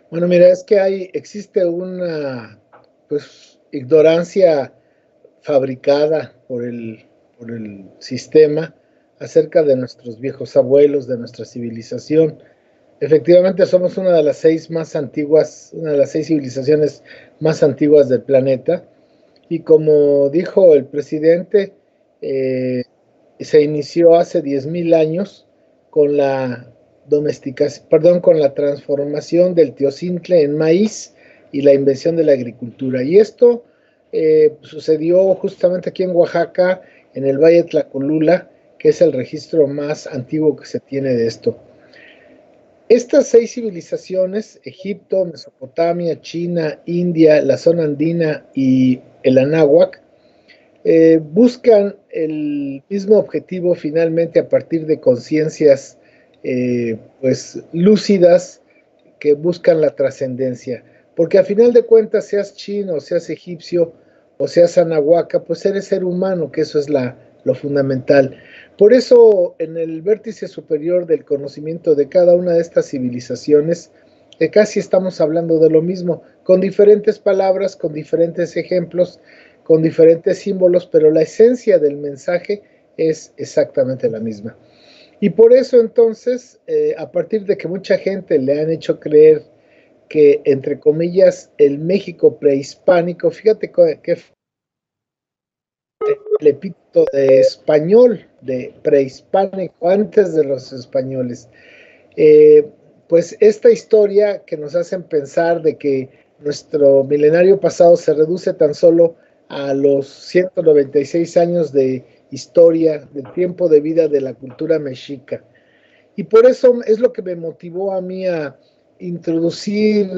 Bueno, mira, es que existe una, pues, ignorancia fabricada por el sistema acerca de nuestros viejos abuelos, de nuestra civilización. Efectivamente, somos una de las seis más antiguas, una de las seis civilizaciones más antiguas del planeta. Y como dijo el presidente, eh, se inició hace 10.000 años con la domesticación, perdón, con la transformación del teocintle en maíz y la invención de la agricultura. Y esto sucedió justamente aquí en Oaxaca, en el Valle de Tlacolula, que es el registro más antiguo que se tiene de esto. Estas seis civilizaciones, Egipto, Mesopotamia, China, India, la zona andina y el Anáhuac, buscan el mismo objetivo finalmente a partir de conciencias pues lúcidas que buscan la trascendencia. Porque a final de cuentas, seas chino, seas egipcio o seas anahuaca, pues eres ser humano, que eso es lo fundamental. Por eso, en el vértice superior del conocimiento de cada una de estas civilizaciones, casi estamos hablando de lo mismo, con diferentes palabras, con diferentes ejemplos, con diferentes símbolos, pero la esencia del mensaje es exactamente la misma. Y por eso entonces, a partir de que mucha gente le han hecho creer que, entre comillas, el México prehispánico, fíjate que el epíteto de español, de prehispánico, antes de los españoles, eh, pues esta historia que nos hacen pensar de que nuestro milenario pasado se reduce tan solo a los 196 años de historia, del tiempo de vida de la cultura mexica. Y por eso es lo que me motivó a mí a introducir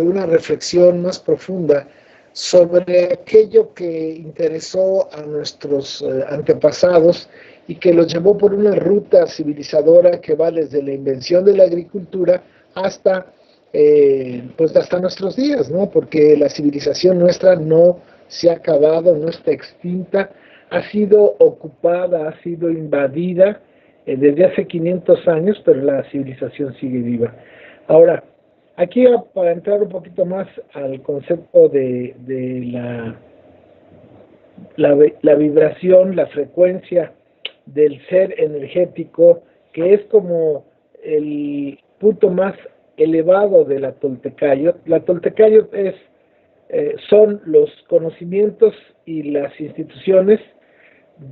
una reflexión más profunda sobre aquello que interesó a nuestros antepasados y que los llevó por una ruta civilizadora que va desde la invención de la agricultura hasta, pues hasta nuestros días, ¿no? Porque la civilización nuestra no se ha acabado, no está extinta, ha sido ocupada, ha sido invadida desde hace 500 años, pero la civilización sigue viva. Ahora, aquí para entrar un poquito más al concepto de la vibración, la frecuencia del ser energético, que es como el punto más elevado de la Toltecayot. La Toltecayot son los conocimientos y las instituciones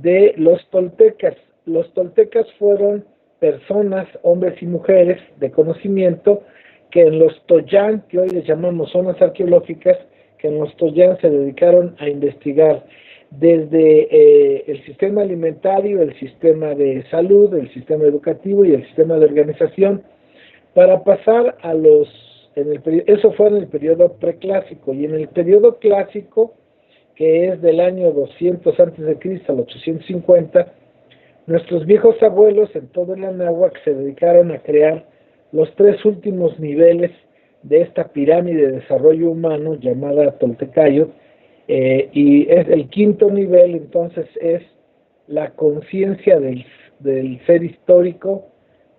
de los toltecas. Los toltecas fueron personas, hombres y mujeres de conocimiento, que en los Toyán, que hoy les llamamos zonas arqueológicas, que en los Toyán se dedicaron a investigar desde el sistema alimentario, el sistema de salud, el sistema educativo y el sistema de organización, para pasar a eso fue en el periodo preclásico, y en el periodo clásico, que es del año 200 antes de Cristo al 850, nuestros viejos abuelos en todo el Anáhuac se dedicaron a crear los tres últimos niveles de esta pirámide de desarrollo humano llamada Toltecayot, y es el quinto nivel. Entonces es la conciencia del ser histórico,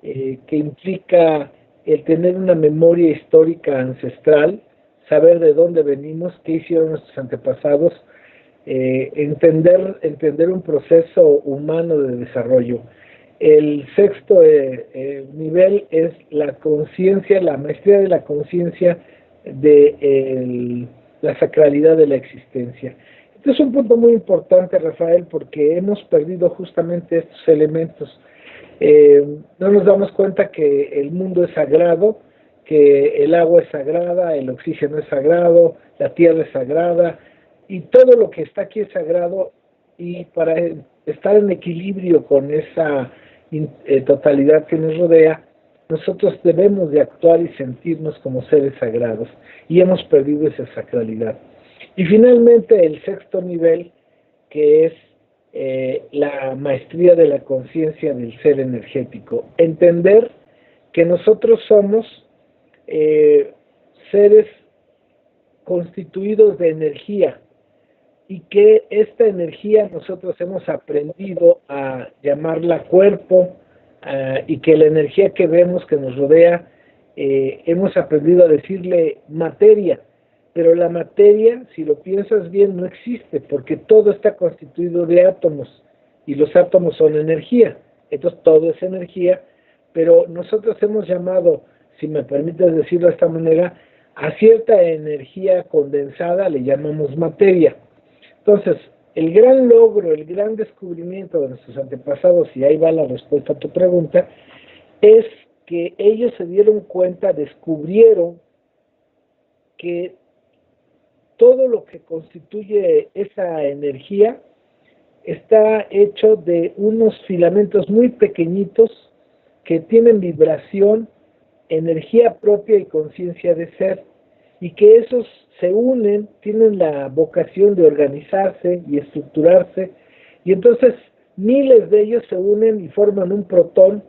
que implica el tener una memoria histórica ancestral, saber de dónde venimos, qué hicieron nuestros antepasados, entender un proceso humano de desarrollo. El sexto nivel es la conciencia, la maestría de la conciencia de la sacralidad de la existencia. Este es un punto muy importante, Rafael, porque hemos perdido justamente estos elementos. No nos damos cuenta que el mundo es sagrado, que el agua es sagrada, el oxígeno es sagrado, la tierra es sagrada, y todo lo que está aquí es sagrado, y para estar en equilibrio con esa totalidad que nos rodea, nosotros debemos de actuar y sentirnos como seres sagrados, y hemos perdido esa sacralidad. Y finalmente el sexto nivel, que es la maestría de la conciencia del ser energético. Entender que nosotros somos seres constituidos de energía, y que esta energía nosotros hemos aprendido a llamarla cuerpo, y que la energía que vemos que nos rodea hemos aprendido a decirle materia, pero la materia, si lo piensas bien, no existe, porque todo está constituido de átomos, y los átomos son energía, entonces todo es energía, pero nosotros hemos llamado, si me permites decirlo de esta manera, a cierta energía condensada le llamamos materia. Entonces, el gran logro, el gran descubrimiento de nuestros antepasados, y ahí va la respuesta a tu pregunta, es que ellos se dieron cuenta, descubrieron que todo lo que constituye esa energía está hecho de unos filamentos muy pequeñitos que tienen vibración, energía propia y conciencia de ser, y que esos se unen, tienen la vocación de organizarse y estructurarse, y entonces miles de ellos se unen y forman un protón,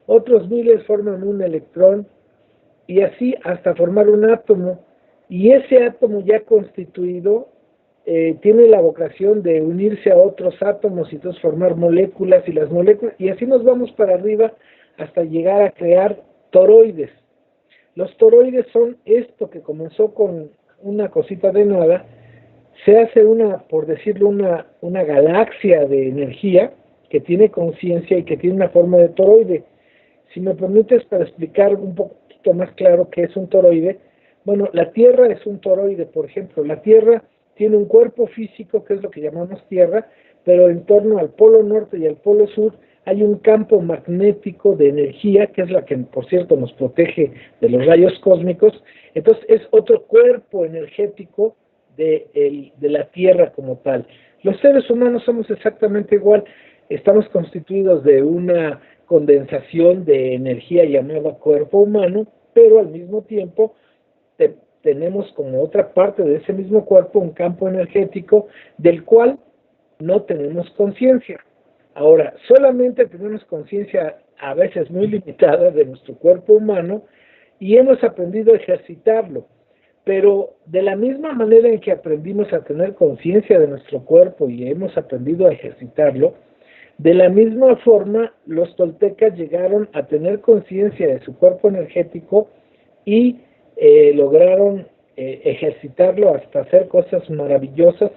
otros miles forman un electrón, y así hasta formar un átomo, y ese átomo ya constituido tiene la vocación de unirse a otros átomos y entonces formar moléculas, y las moléculas, y así nos vamos para arriba hasta llegar a crear toroides. Los toroides son esto que comenzó con una cosita de nada, se hace por decirlo, una galaxia de energía que tiene conciencia y que tiene una forma de toroide. Si me permites, para explicar un poquito más claro qué es un toroide, bueno, la Tierra es un toroide, por ejemplo. La Tierra tiene un cuerpo físico, que es lo que llamamos Tierra, pero en torno al polo norte y al polo sur hay un campo magnético de energía, que es la que, por cierto, nos protege de los rayos cósmicos. Entonces, es otro cuerpo energético de la Tierra como tal. Los seres humanos somos exactamente igual. Estamos constituidos de una condensación de energía llamada cuerpo humano, pero al mismo tiempo tenemos como otra parte de ese mismo cuerpo un campo energético del cual no tenemos conciencia. Ahora, solamente tenemos conciencia a veces muy limitada de nuestro cuerpo humano y hemos aprendido a ejercitarlo. Pero de la misma manera en que aprendimos a tener conciencia de nuestro cuerpo y hemos aprendido a ejercitarlo, de la misma forma los toltecas llegaron a tener conciencia de su cuerpo energético y lograron ejercitarlo hasta hacer cosas maravillosas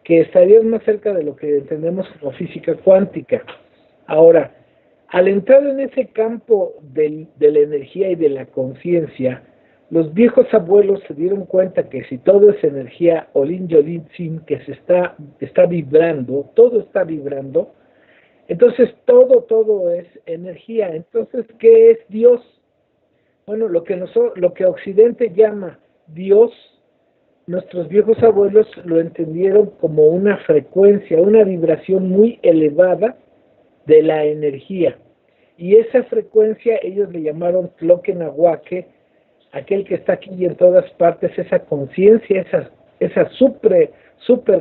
que estarían más cerca de lo que entendemos como física cuántica. Ahora, al entrar en ese campo de la energía y de la conciencia, los viejos abuelos se dieron cuenta que si todo es energía Olin Yolin Tsin, que se está vibrando, todo está vibrando, entonces todo es energía. Entonces, ¿qué es Dios? Bueno, lo que Occidente llama Dios, nuestros viejos abuelos lo entendieron como una frecuencia, una vibración muy elevada de la energía. Y esa frecuencia ellos le llamaron Tloquenahuaque, aquel que está aquí y en todas partes, esa conciencia, esa super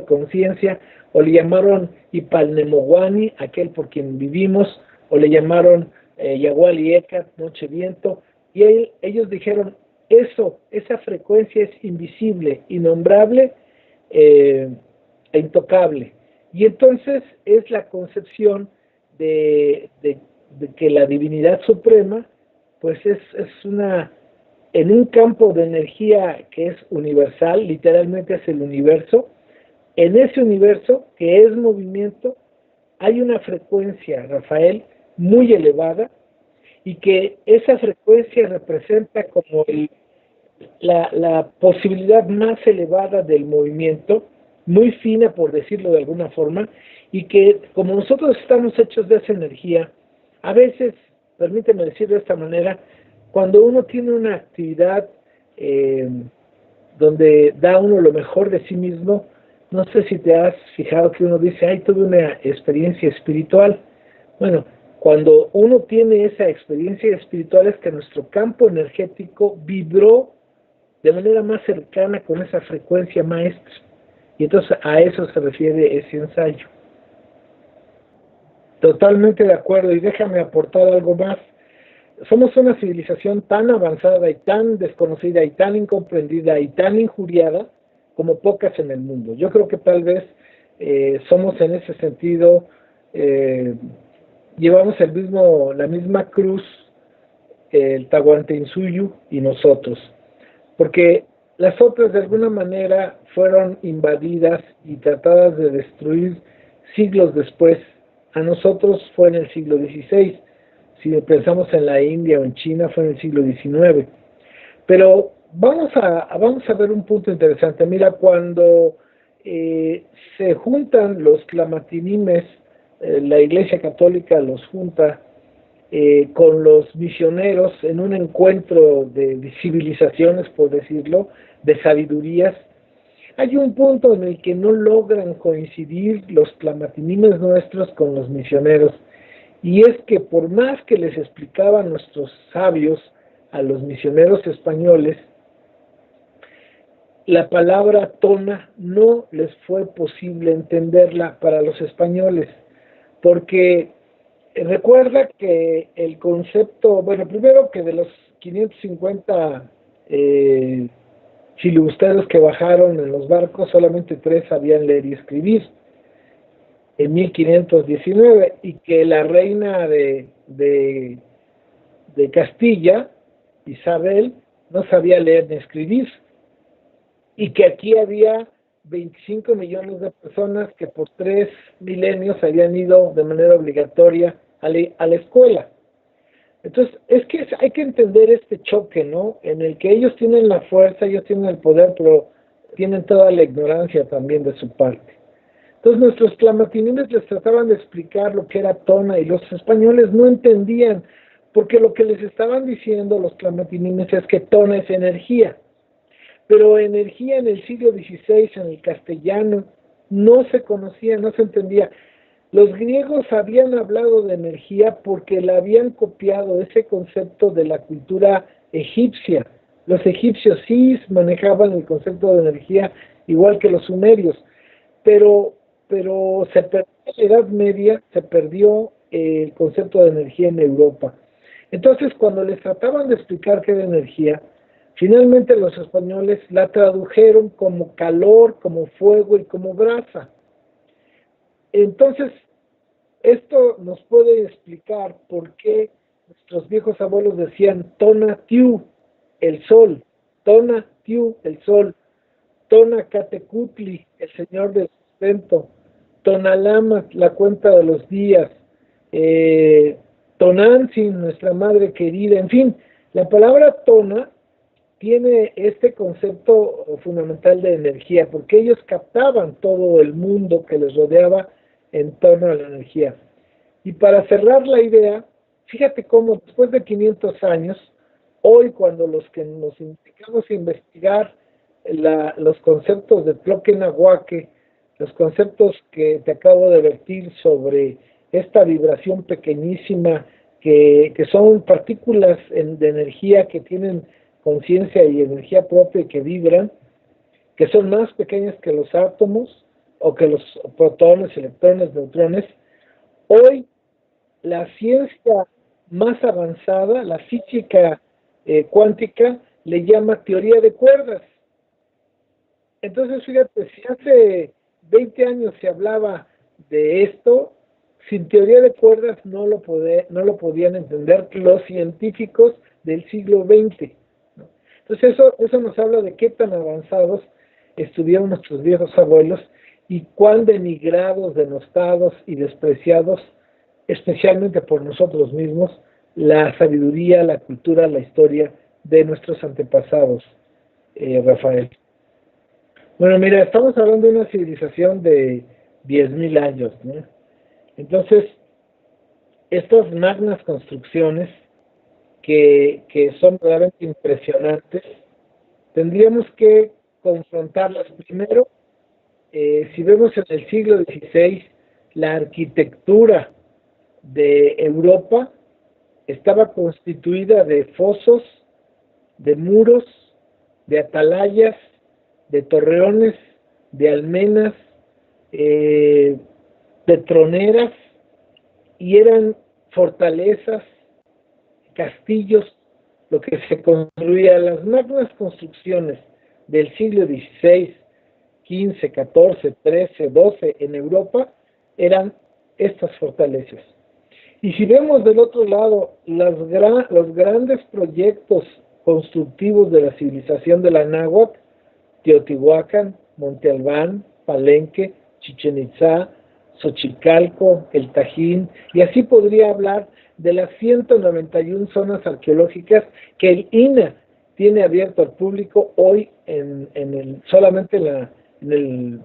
conciencia, o le llamaron Ipalnemoguani, aquel por quien vivimos, o le llamaron Yaguali Ecat, Noche Viento, y ellos dijeron, esa frecuencia es invisible, innombrable e intocable. Y entonces es la concepción de que la divinidad suprema, pues es en un campo de energía que es universal, literalmente es el universo. En ese universo, que es movimiento, hay una frecuencia, Rafael, muy elevada, y que esa frecuencia representa como la posibilidad más elevada del movimiento, muy fina por decirlo de alguna forma, y que como nosotros estamos hechos de esa energía, a veces, permíteme decirlo de esta manera, cuando uno tiene una actividad donde da uno lo mejor de sí mismo, no sé si te has fijado que uno dice, ay, tuve una experiencia espiritual. Bueno, cuando uno tiene esa experiencia espiritual es que nuestro campo energético vibró de manera más cercana con esa frecuencia maestra. Y entonces a eso se refiere ese ensayo. Totalmente de acuerdo, y déjame aportar algo más. Somos una civilización tan avanzada y tan desconocida y tan incomprendida y tan injuriada como pocas en el mundo. Yo creo que tal vez somos en ese sentido, llevamos la misma cruz el Tahuantinsuyo y nosotros, porque las otras de alguna manera fueron invadidas y tratadas de destruir siglos después. A nosotros fue en el siglo XVI, si pensamos en la India o en China fue en el siglo XIX. Pero vamos a ver un punto interesante. Mira, cuando se juntan los clamatinimes, la Iglesia Católica los junta con los misioneros en un encuentro de civilizaciones, por decirlo, de sabidurías, hay un punto en el que no logran coincidir los clamatinimes nuestros con los misioneros, y es que por más que les explicaban nuestros sabios a los misioneros españoles, la palabra tona no les fue posible entenderla para los españoles, porque recuerda que el concepto, bueno, primero que de los 550 filibusteros que bajaron en los barcos, solamente 3 sabían leer y escribir en 1519, y que la reina de Castilla, Isabel, no sabía leer ni escribir, y que aquí había 25 millones de personas que por 3 milenios habían ido de manera obligatoria a la escuela. Entonces, es que hay que entender este choque, ¿no? En el que ellos tienen la fuerza, ellos tienen el poder, pero tienen toda la ignorancia también de su parte. Entonces, nuestros clamatinimes les trataban de explicar lo que era tona, y los españoles no entendían, porque lo que les estaban diciendo los clamatinimes es que tona es energía. Pero energía en el siglo XVI, en el castellano, no se conocía, no se entendía. Los griegos habían hablado de energía porque la habían copiado, ese concepto, de la cultura egipcia. Los egipcios sí manejaban el concepto de energía igual que los sumerios, pero se perdió en la Edad Media, se perdió el concepto de energía en Europa. Entonces, cuando les trataban de explicar qué era energía, finalmente los españoles la tradujeron como calor, como fuego y como brasa. Entonces, esto nos puede explicar por qué nuestros viejos abuelos decían Tona Tiu, el sol, Tona Tiu, el sol, Tona Catecutli, el señor del sustento, Tonalama, la cuenta de los días, Tonantzin, nuestra madre querida, en fin, la palabra Tona tiene este concepto fundamental de energía, porque ellos captaban todo el mundo que les rodeaba en torno a la energía. Y para cerrar la idea, fíjate cómo después de 500 años, hoy cuando los que nos dedicamos a investigar los conceptos de Tloquenahuaque, los conceptos que te acabo de vertir sobre esta vibración pequeñísima, que son partículas de energía que tienen conciencia y energía propia y que vibran, que son más pequeñas que los átomos o que los protones, electrones, neutrones. Hoy la ciencia más avanzada, la física cuántica, le llama teoría de cuerdas. Entonces, fíjate, si hace 20 años se hablaba de esto, sin teoría de cuerdas no lo podían entender los científicos del siglo XX. Entonces eso nos habla de qué tan avanzados estuvieron nuestros viejos abuelos y cuán denigrados, denostados y despreciados, especialmente por nosotros mismos, la sabiduría, la cultura, la historia de nuestros antepasados, Rafael. Bueno, mira, estamos hablando de una civilización de 10.000 años, ¿no? Entonces, estas magnas construcciones que son realmente impresionantes, tendríamos que confrontarlas primero. Si vemos en el siglo XVI, la arquitectura de Europa estaba constituida de fosos, de muros, de atalayas, de torreones, de almenas, de troneras, y eran fortalezas, castillos, lo que se construía. Las magnas construcciones del siglo XVI, XV, XIV, XIII, XII en Europa eran estas fortalezas. Y si vemos del otro lado los grandes proyectos constructivos de la civilización de la náhuatl, Teotihuacán, Monte Albán, Palenque, Chichen Itzá, Xochicalco, el Tajín, y así podría hablar de las 191 zonas arqueológicas que el INAH tiene abierto al público hoy solamente en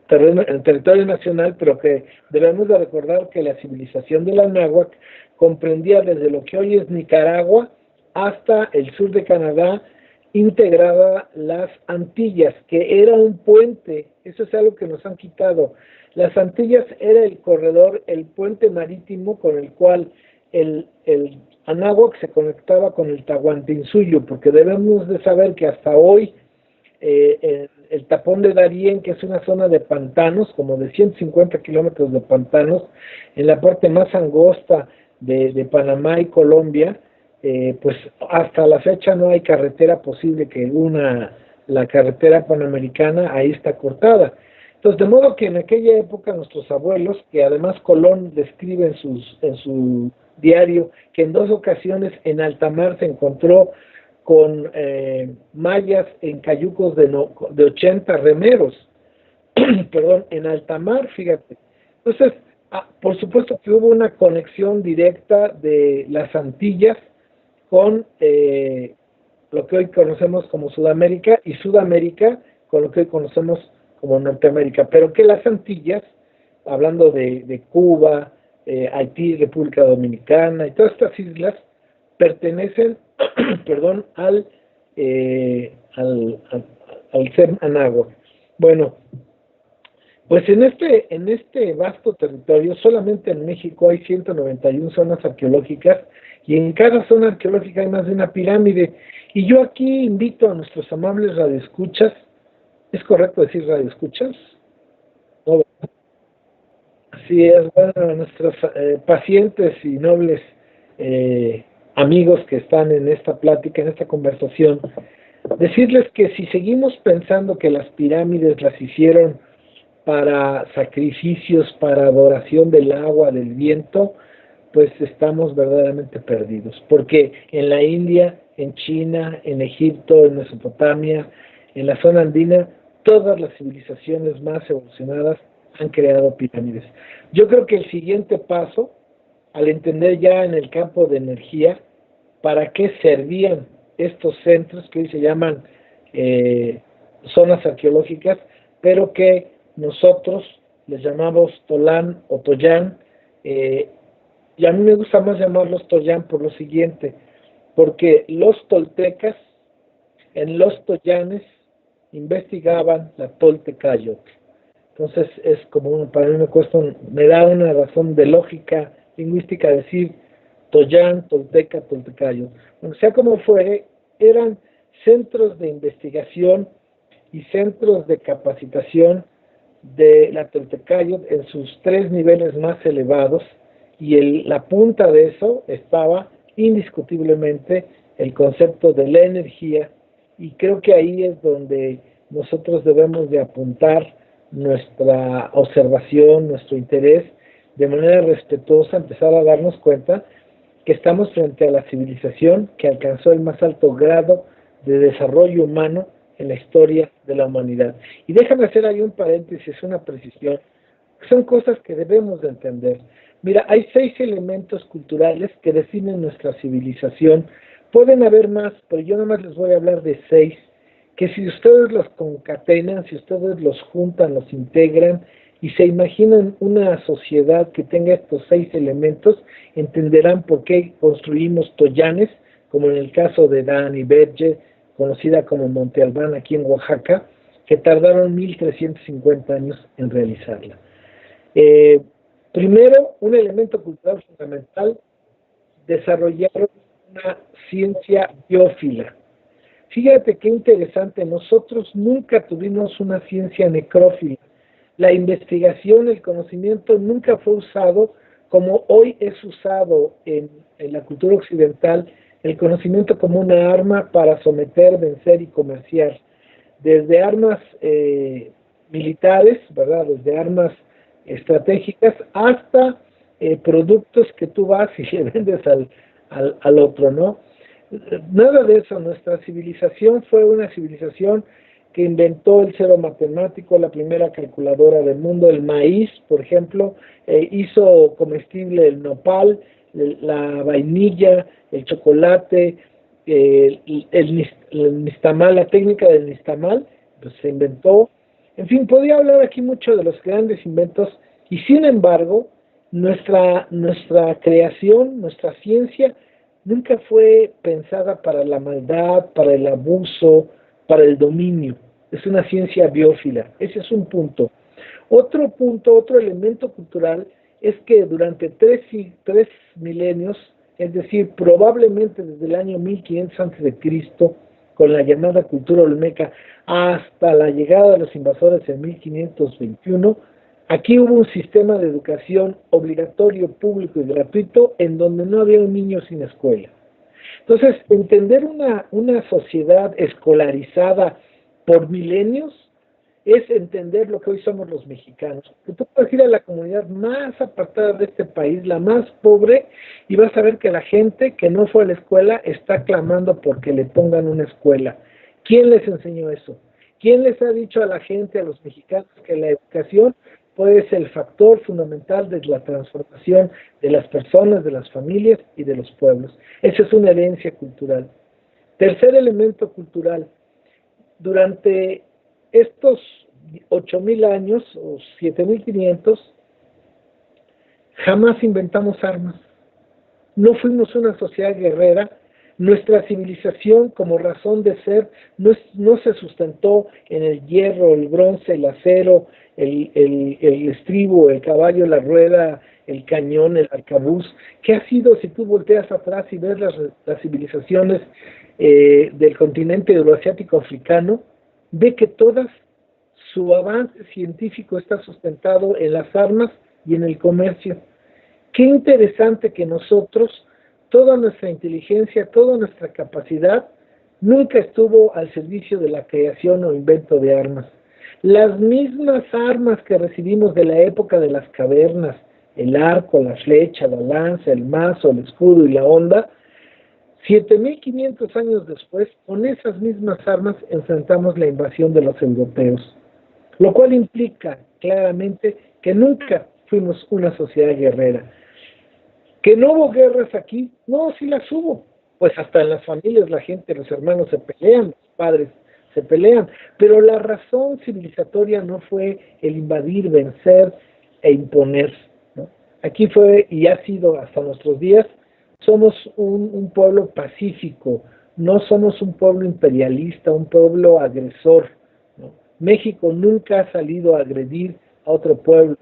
el territorio nacional, pero que debemos de recordar que la civilización de la náhuatl comprendía desde lo que hoy es Nicaragua hasta el sur de Canadá, integraba las Antillas, que era un puente. Eso es algo que nos han quitado. Las Antillas era el corredor, el puente marítimo con el cual el Anáhuac se conectaba con el Tahuantinsuyo, porque debemos de saber que hasta hoy el tapón de Darién, que es una zona de pantanos, como de 150 kilómetros de pantanos, en la parte más angosta de Panamá y Colombia, pues hasta la fecha no hay carretera posible que la carretera panamericana ahí está cortada. Entonces, de modo que en aquella época nuestros abuelos, que además Colón describe en su diario, que en 2 ocasiones en alta mar se encontró con mayas en cayucos de 80 remeros, perdón, en alta mar, fíjate. Entonces, por supuesto que hubo una conexión directa de las Antillas con lo que hoy conocemos como Sudamérica, y Sudamérica con lo que hoy conocemos como Norteamérica, pero que las Antillas, hablando de Cuba, Haití, República Dominicana y todas estas islas, pertenecen perdón, al ser Anáhuac. Bueno, pues en este vasto territorio, solamente en México hay 191 zonas arqueológicas, y en cada zona arqueológica hay más de una pirámide. Y yo aquí invito a nuestros amables radioescuchas, ¿es correcto decir radioescuchas? No, así es, bueno, a nuestros pacientes y nobles amigos que están en esta plática, en esta conversación, decirles que si seguimos pensando que las pirámides las hicieron para sacrificios, para adoración del agua, del viento, pues estamos verdaderamente perdidos, porque en la India, en China, en Egipto, en Mesopotamia, en la zona andina, todas las civilizaciones más evolucionadas han creado pirámides. Yo creo que el siguiente paso, al entender ya en el campo de energía para qué servían estos centros que hoy se llaman zonas arqueológicas, pero que nosotros les llamamos Tolán o Toyán, y a mí me gusta más llamarlos Toyán por lo siguiente, porque los toltecas en los Toyanes investigaban la Toltecayotl. Entonces es como, para mí me da una razón de lógica lingüística decir Toyán, Tolteca, Toltecayo. Bueno, sea como fuere, eran centros de investigación y centros de capacitación de la Toltecayotl en sus 3 niveles más elevados, y la punta de eso estaba indiscutiblemente el concepto de la energía, y creo que ahí es donde nosotros debemos de apuntar nuestra observación, nuestro interés, de manera respetuosa, empezar a darnos cuenta que estamos frente a la civilización que alcanzó el más alto grado de desarrollo humano en la historia de la humanidad. Y déjame hacer ahí un paréntesis, una precisión. Son cosas que debemos de entender. Mira, hay 6 elementos culturales que definen nuestra civilización. Pueden haber más, pero yo nada más les voy a hablar de 6, que si ustedes los concatenan, si ustedes los juntan, los integran, y se imaginan una sociedad que tenga estos 6 elementos, entenderán por qué construimos toyanes, como en el caso de Dani Berge, conocida como Monte Albán aquí en Oaxaca, que tardaron 1350 años en realizarla. Primero, un elemento cultural fundamental, desarrollaron una ciencia biófila. Fíjate qué interesante, nosotros nunca tuvimos una ciencia necrófila. La investigación, el conocimiento nunca fue usado como hoy es usado en la cultura occidental, el conocimiento como una arma para someter, vencer y comerciar. Desde armas militares, ¿verdad? Desde armas estratégicas hasta productos que tú vas y le vendes al otro, ¿no? Nada de eso. Nuestra civilización fue una civilización que inventó el cero matemático, la primera calculadora del mundo, el maíz, por ejemplo, hizo comestible el nopal, la vainilla, el chocolate, el nistamal, la técnica del nistamal, pues se inventó. En fin, podría hablar aquí mucho de los grandes inventos, y sin embargo, nuestra creación, nuestra ciencia, nunca fue pensada para la maldad, para el abuso, para el dominio. Es una ciencia biófila. Ese es un punto. Otro punto, otro elemento cultural, es que durante tres milenios, es decir, probablemente desde el año 1500 a.C., con la llamada cultura olmeca, hasta la llegada de los invasores en 1521, aquí hubo un sistema de educación obligatorio, público y gratuito, en donde no había un niño sin escuela. Entonces, entender una sociedad escolarizada por milenios es entender lo que hoy somos los mexicanos. Tú puedes ir a la comunidad más apartada de este país, la más pobre, y vas a ver que la gente que no fue a la escuela está clamando porque le pongan una escuela. ¿Quién les enseñó eso? ¿Quién les ha dicho a la gente, a los mexicanos, que la educación puede ser el factor fundamental de la transformación de las personas, de las familias y de los pueblos? Esa es una herencia cultural. Tercer elemento cultural. Durante estos 8,000 años o 7,500, jamás inventamos armas. No fuimos una sociedad guerrera. Nuestra civilización, como razón de ser, no se sustentó en el hierro, el bronce, el acero, el estribo, el caballo, la rueda, el cañón, el arcabuz. ¿Qué ha sido? Si tú volteas atrás y ves las civilizaciones del continente euroasiático africano, ve que todas, su avance científico está sustentado en las armas y en el comercio. Qué interesante que nosotros, toda nuestra inteligencia, toda nuestra capacidad, nunca estuvo al servicio de la creación o invento de armas. Las mismas armas que recibimos de la época de las cavernas, el arco, la flecha, la lanza, el mazo, el escudo y la honda, 7,500 años después, con esas mismas armas enfrentamos la invasión de los europeos, lo cual implica claramente que nunca fuimos una sociedad guerrera. ¿Que no hubo guerras aquí? No, sí las hubo. Pues hasta en las familias la gente, los hermanos se pelean, los padres se pelean, pero la razón civilizatoria no fue el invadir, vencer e imponer, ¿no? Aquí fue, y ha sido hasta nuestros días, somos un pueblo pacífico, no somos un pueblo imperialista, un pueblo agresor, ¿no? México nunca ha salido a agredir a otro pueblo.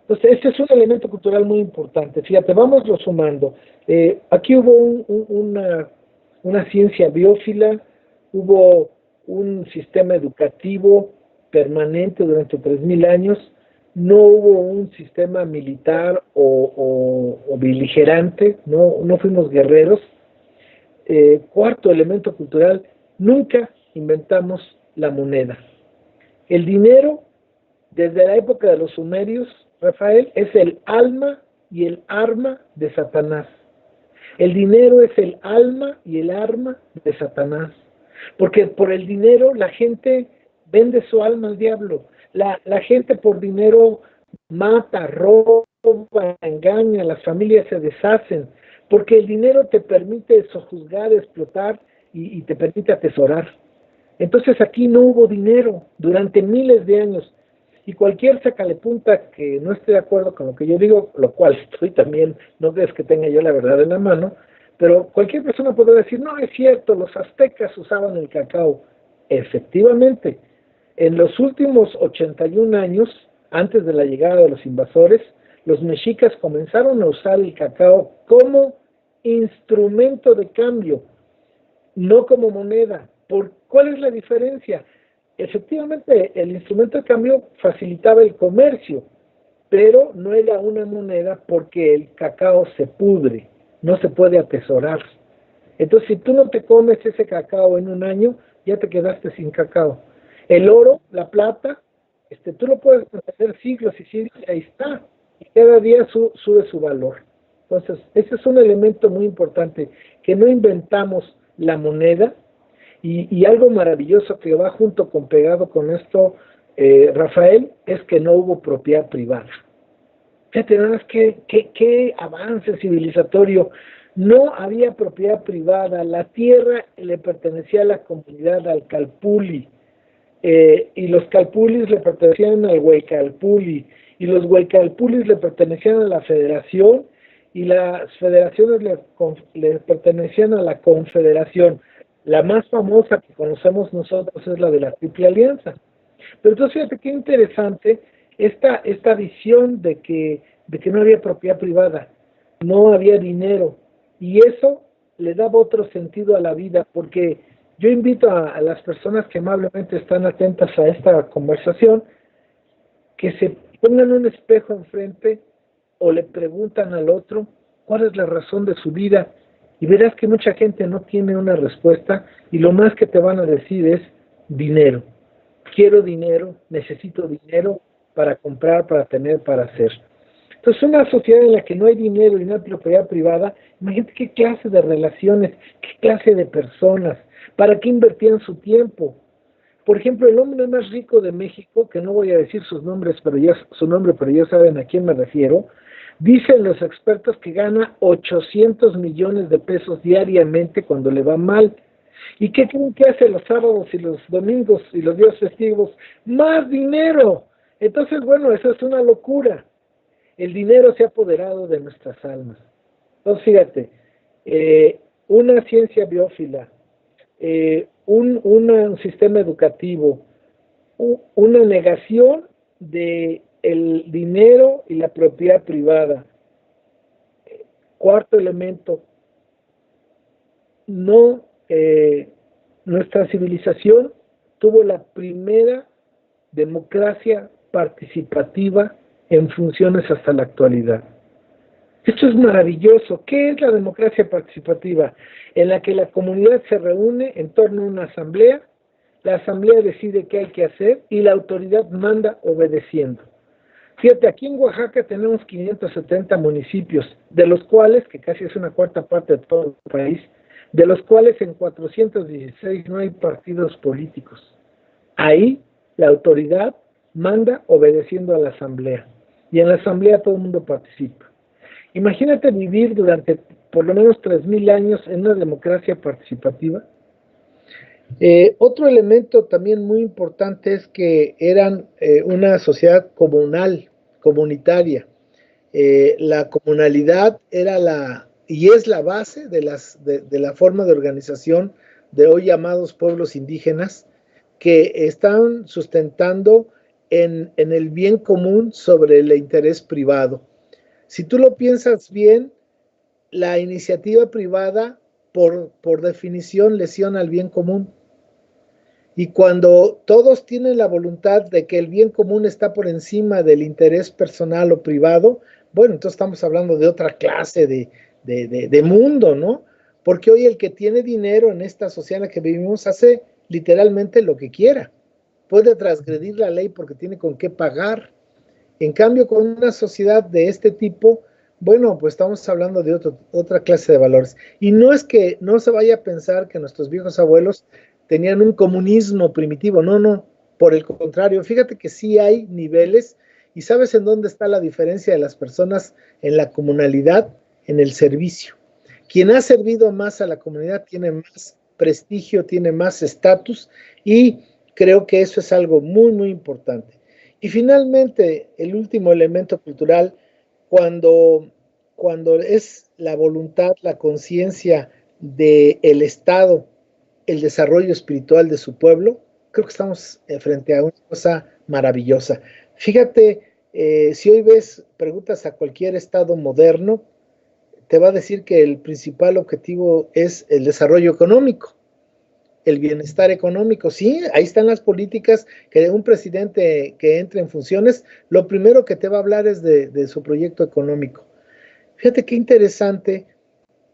Entonces, este es un elemento cultural muy importante. Fíjate, vamos sumando. Aquí hubo una ciencia biófila, hubo un sistema educativo permanente durante 3,000 años, no hubo un sistema militar o beligerante, no fuimos guerreros. Cuarto elemento cultural, nunca inventamos la moneda. El dinero, desde la época de los sumerios, Rafael, es el alma y el arma de Satanás. El dinero es el alma y el arma de Satanás. Porque por el dinero la gente vende su alma al diablo. La gente por dinero mata, roba, engaña, las familias se deshacen. Porque el dinero te permite sojuzgar, explotar y te permite atesorar. Entonces aquí no hubo dinero durante miles de años. Y cualquier sacalepunta que no esté de acuerdo con lo que yo digo, lo cual estoy también, no es que tenga yo la verdad en la mano, pero cualquier persona puede decir, no, es cierto, los aztecas usaban el cacao. Efectivamente, en los últimos 81 años, antes de la llegada de los invasores, los mexicas comenzaron a usar el cacao como instrumento de cambio, no como moneda. ¿Cuál es la diferencia? Efectivamente, el instrumento de cambio facilitaba el comercio, pero no era una moneda porque el cacao se pudre, no se puede atesorar. Entonces, si tú no te comes ese cacao en un año, ya te quedaste sin cacao. El oro, la plata, tú lo puedes mantener siglos y siglos, ahí está, y cada día sube su valor. Entonces, ese es un elemento muy importante, que no inventamos la moneda, y algo maravilloso que va junto con pegado con esto, Rafael, es que no hubo propiedad privada. Fíjate, nada más qué avance civilizatorio. No había propiedad privada, la tierra le pertenecía a la comunidad, al Calpulli, y los Calpulis le pertenecían al Huaycalpuli, y los Huaycalpulis le pertenecían a la federación, y las federaciones le pertenecían a la confederación. La más famosa que conocemos nosotros es la de la Triple Alianza. Pero entonces fíjate qué interesante esta visión de que no había propiedad privada, no había dinero, y eso le daba otro sentido a la vida, porque yo invito a las personas que amablemente están atentas a esta conversación, que se pongan un espejo enfrente o le preguntan al otro cuál es la razón de su vida, y verás que mucha gente no tiene una respuesta, y lo más que te van a decir es dinero. Quiero dinero, necesito dinero para comprar, para tener, para hacer. Entonces, una sociedad en la que no hay dinero y no hay propiedad privada, imagínate qué clase de relaciones, qué clase de personas, para qué invertían su tiempo. Por ejemplo, el hombre más rico de México, que no voy a decir su nombre, pero ya saben a quién me refiero, dicen los expertos que gana 800 millones de pesos diariamente cuando le va mal. ¿Y qué creen que hace los sábados y los domingos y los días festivos? ¡Más dinero! Entonces, bueno, eso es una locura. El dinero se ha apoderado de nuestras almas. Entonces, fíjate, una ciencia biófila, un sistema educativo, una negación de el dinero y la propiedad privada. Cuarto elemento, nuestra civilización tuvo la primera democracia participativa en funciones hasta la actualidad. Esto es maravilloso. ¿Qué es la democracia participativa? En la que la comunidad se reúne en torno a una asamblea, la asamblea decide qué hay que hacer y la autoridad manda obedeciendo. Fíjate, aquí en Oaxaca tenemos 570 municipios, de los cuales, que casi es una cuarta parte de todo el país, de los cuales en 416 no hay partidos políticos. Ahí la autoridad manda obedeciendo a la asamblea, y en la asamblea todo el mundo participa. Imagínate vivir durante por lo menos 3000 años en una democracia participativa. Otro elemento también muy importante es que eran una sociedad comunal, comunitaria. La comunalidad era y es la base de la forma de organización de hoy llamados pueblos indígenas, que están sustentando en el bien común sobre el interés privado. Si tú lo piensas bien, la iniciativa privada, por definición, lesiona al bien común. Y cuando todos tienen la voluntad de que el bien común está por encima del interés personal o privado, bueno, entonces estamos hablando de otra clase de mundo, ¿no? Porque hoy el que tiene dinero en esta sociedad en la que vivimos hace literalmente lo que quiera. Puede transgredir la ley porque tiene con qué pagar. En cambio, con una sociedad de este tipo, bueno, pues estamos hablando de otra clase de valores. Y no es que no se vaya a pensar que nuestros viejos abuelos tenían un comunismo primitivo, no, por el contrario, fíjate que sí hay niveles, y ¿sabes en dónde está la diferencia de las personas en la comunalidad? En el servicio. Quien ha servido más a la comunidad tiene más prestigio, tiene más estatus, y creo que eso es algo muy, muy importante. Y finalmente, el último elemento cultural, cuando es la voluntad, la conciencia del Estado, el desarrollo espiritual de su pueblo, creo que estamos frente a una cosa maravillosa. Fíjate, si hoy preguntas a cualquier Estado moderno, te va a decir que el principal objetivo es el desarrollo económico, el bienestar económico. Sí, ahí están las políticas que un presidente que entre en funciones, lo primero que te va a hablar es de su proyecto económico. Fíjate qué interesante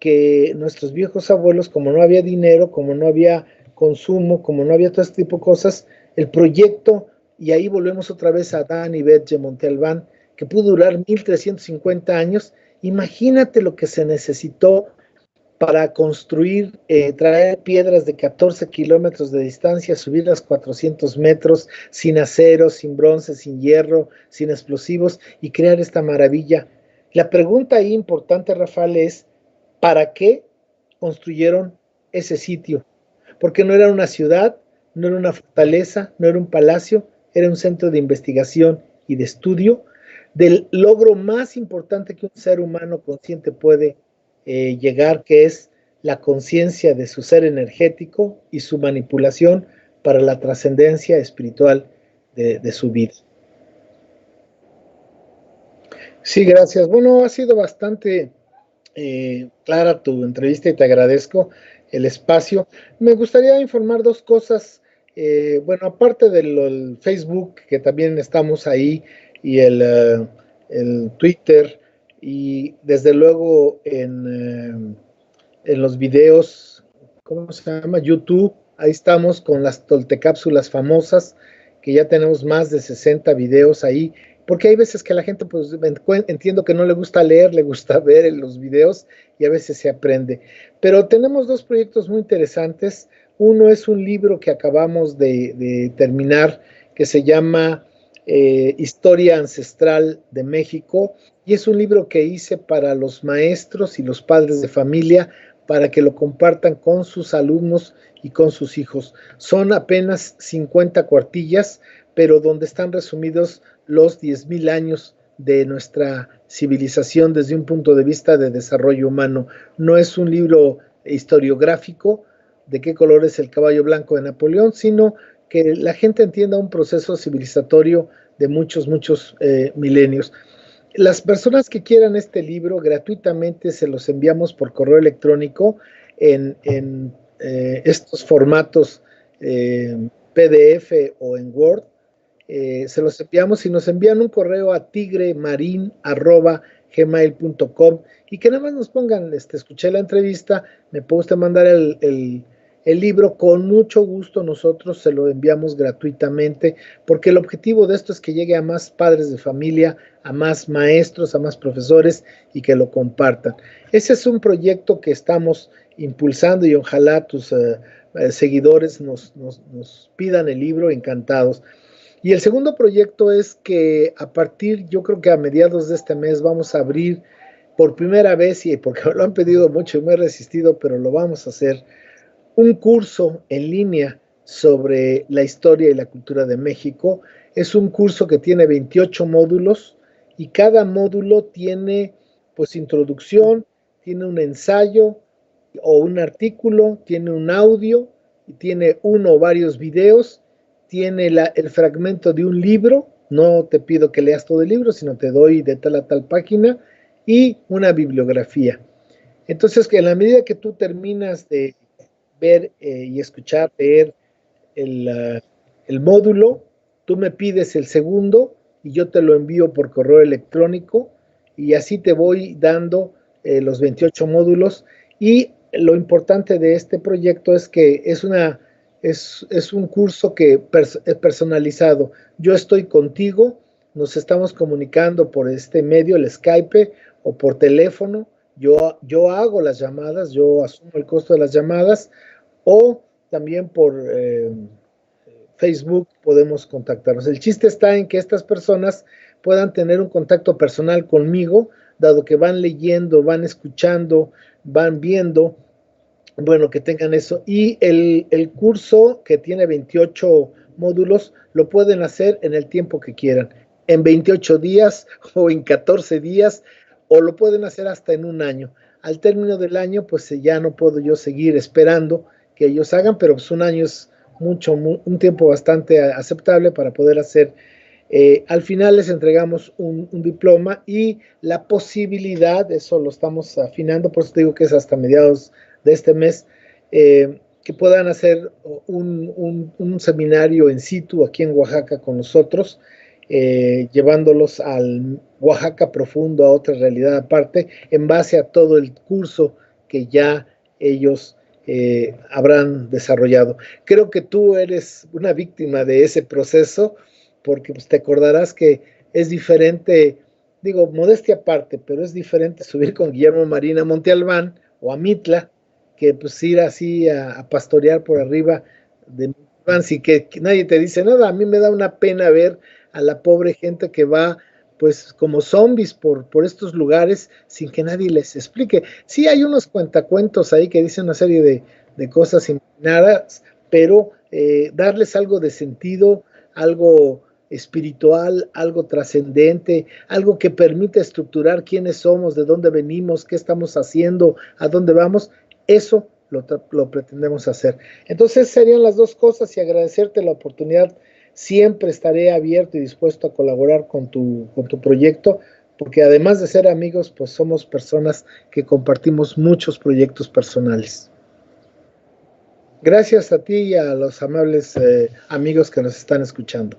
que nuestros viejos abuelos, como no había dinero, como no había consumo, como no había todo este tipo de cosas, el proyecto, y ahí volvemos otra vez a Dan y Betge Montalbán, que pudo durar 1350 años. Imagínate lo que se necesitó para construir, traer piedras de 14 kilómetros de distancia, subirlas 400 metros, sin acero, sin bronce, sin hierro, sin explosivos, y crear esta maravilla. La pregunta ahí importante, Rafael, es, ¿para qué construyeron ese sitio? Porque no era una ciudad, no era una fortaleza, no era un palacio, era un centro de investigación y de estudio del logro más importante que un ser humano consciente puede llegar, que es la conciencia de su ser energético y su manipulación para la trascendencia espiritual de su vida. Sí, gracias. Bueno, ha sido bastante clara tu entrevista y te agradezco el espacio. Me gustaría informar dos cosas. Bueno, aparte del Facebook, que también estamos ahí, y el Twitter, y desde luego en los videos, ¿cómo se llama? YouTube. Ahí estamos con las toltecápsulas famosas, que ya tenemos más de 60 videos ahí, porque hay veces que la gente, pues entiendo que no le gusta leer, le gusta ver en los videos y a veces se aprende. Pero tenemos dos proyectos muy interesantes. Uno es un libro que acabamos de terminar, que se llama Historia Ancestral de México, y es un libro que hice para los maestros y los padres de familia, para que lo compartan con sus alumnos y con sus hijos. Son apenas 50 cuartillas, pero donde están resumidos los 10,000 años de nuestra civilización desde un punto de vista de desarrollo humano. No es un libro historiográfico de qué color es el caballo blanco de Napoleón, sino que la gente entienda un proceso civilizatorio de muchos, muchos milenios. Las personas que quieran este libro, gratuitamente se los enviamos por correo electrónico en estos formatos PDF o en Word. Se los enviamos y nos envían un correo a tigremarin@gmail.com, y que nada más nos pongan, escuché la entrevista, me puede usted mandar el libro, con mucho gusto nosotros se lo enviamos gratuitamente, porque el objetivo de esto es que llegue a más padres de familia, a más maestros, a más profesores, y que lo compartan. Ese es un proyecto que estamos impulsando, y ojalá tus seguidores nos pidan el libro, encantados. Y el segundo proyecto es que a partir, yo creo que a mediados de este mes, vamos a abrir por primera vez, y porque me lo han pedido mucho y me he resistido, pero lo vamos a hacer, un curso en línea sobre la historia y la cultura de México. Es un curso que tiene 28 módulos, y cada módulo tiene, pues, introducción, tiene un ensayo o un artículo, tiene un audio, y tiene uno o varios videos, tiene el fragmento de un libro. No te pido que leas todo el libro, sino te doy de tal a tal página, y una bibliografía. Entonces, que en la medida que tú terminas de ver y escuchar, leer el módulo, tú me pides el segundo y yo te lo envío por correo electrónico, y así te voy dando los 28 módulos. Y lo importante de este proyecto es que es un curso que es personalizado. Yo estoy contigo, nos estamos comunicando por este medio, el Skype, o por teléfono. Yo hago las llamadas, yo asumo el costo de las llamadas, o también por Facebook podemos contactarnos. El chiste está en que estas personas puedan tener un contacto personal conmigo, dado que van leyendo, van escuchando, van viendo, bueno, que tengan eso. Y el curso, que tiene 28 módulos, lo pueden hacer en el tiempo que quieran, en 28 días o en 14 días, o lo pueden hacer hasta en un año. Al término del año, pues ya no puedo yo seguir esperando que ellos hagan, pero pues un año es un tiempo bastante aceptable para poder hacer. Al final les entregamos un diploma, y la posibilidad, eso lo estamos afinando, por eso te digo que es hasta mediados de este mes, que puedan hacer un seminario en situ aquí en Oaxaca con nosotros, llevándolos al Oaxaca profundo, a otra realidad aparte, en base a todo el curso que ya ellos habrán desarrollado. Creo que tú eres una víctima de ese proceso, porque pues, te acordarás que es diferente digo, modestia aparte, pero es diferente subir con Guillermo Marín a Monte Albán o a Mitla, que pues ir así a pastorear por arriba de Monte Albán, así que nadie te dice nada. A mí me da una pena ver a la pobre gente que va pues como zombies por estos lugares sin que nadie les explique. Sí hay unos cuentacuentos ahí que dicen una serie de cosas imaginadas, pero darles algo de sentido, algo espiritual, algo trascendente, algo que permita estructurar quiénes somos, de dónde venimos, qué estamos haciendo, a dónde vamos, eso lo pretendemos hacer. Entonces serían las dos cosas y agradecerte la oportunidad. Siempre estaré abierto y dispuesto a colaborar con tu proyecto, porque además de ser amigos, pues somos personas que compartimos muchos proyectos personales. Gracias a ti y a los amables amigos que nos están escuchando.